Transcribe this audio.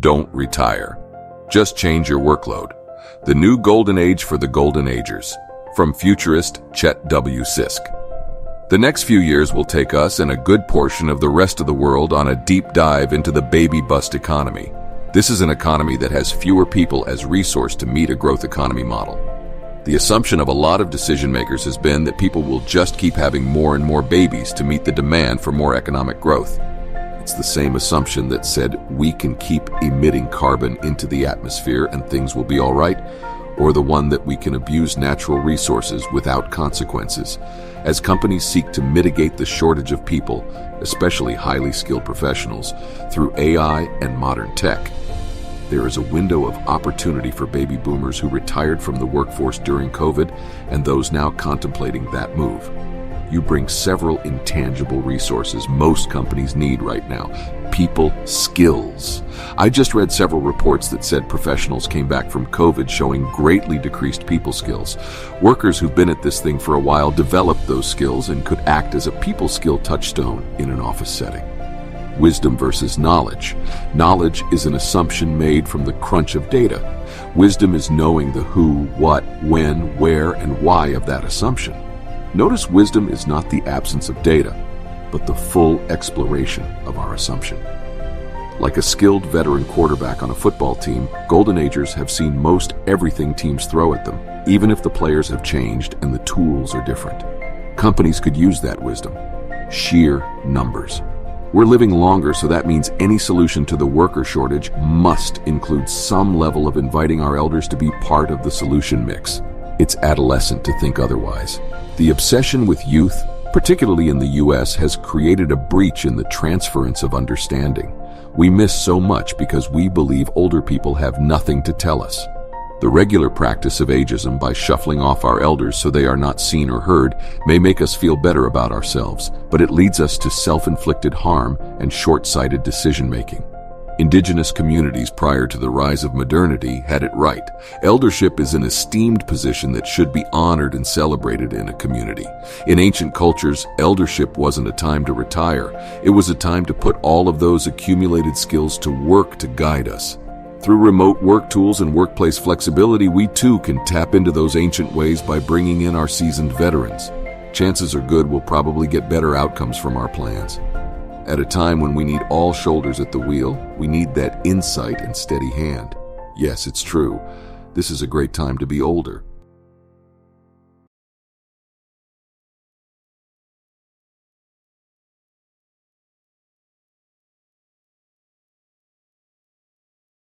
Don't retire. Just change your workload. The new golden age for the golden agers. From Futurist Chet W. Sisk. The next few years will take us and a good portion of the rest of the world on a deep dive into the baby bust economy. This is an economy that has fewer people as resource to meet a growth economy model. The assumption of a lot of decision makers has been that people will just keep having more and more babies to meet the demand for more economic growth. It's the same assumption that said we can keep emitting carbon into the atmosphere and things will be all right, or the one that we can abuse natural resources without consequences, as companies seek to mitigate the shortage of people, especially highly skilled professionals, through AI and modern tech. There is a window of opportunity for baby boomers who retired from the workforce during COVID and those now contemplating that move. You bring several intangible resources most companies need right now. People skills. I just read several reports that said professionals came back from COVID showing greatly decreased people skills. Workers who've been at this thing for a while developed those skills and could act as a people skill touchstone in an office setting. Wisdom versus knowledge. Knowledge is an assumption made from the crunch of data. Wisdom is knowing the who, what, when, where, and why of that assumption. Notice wisdom is not the absence of data, but the full exploration of our assumption. Like a skilled veteran quarterback on a football team, Golden Agers have seen most everything teams throw at them, even if the players have changed and the tools are different. Companies could use that wisdom. Sheer numbers. We're living longer, so that means any solution to the worker shortage must include some level of inviting our elders to be part of the solution mix. It's adolescent to think otherwise. The obsession with youth, particularly in the US, has created a breach in the transference of understanding. We miss so much because we believe older people have nothing to tell us. The regular practice of ageism by shuffling off our elders so they are not seen or heard may make us feel better about ourselves, but it leads us to self-inflicted harm and short-sighted decision-making. Indigenous communities prior to the rise of modernity had it right. Eldership is an esteemed position that should be honored and celebrated in a community. In ancient cultures, eldership wasn't a time to retire. It was a time to put all of those accumulated skills to work to guide us. Through remote work tools and workplace flexibility, we too can tap into those ancient ways by bringing in our seasoned veterans. Chances are good we'll probably get better outcomes from our plans. At a time when we need all shoulders at the wheel, we need that insight and steady hand. Yes, it's true. This is a great time to be older.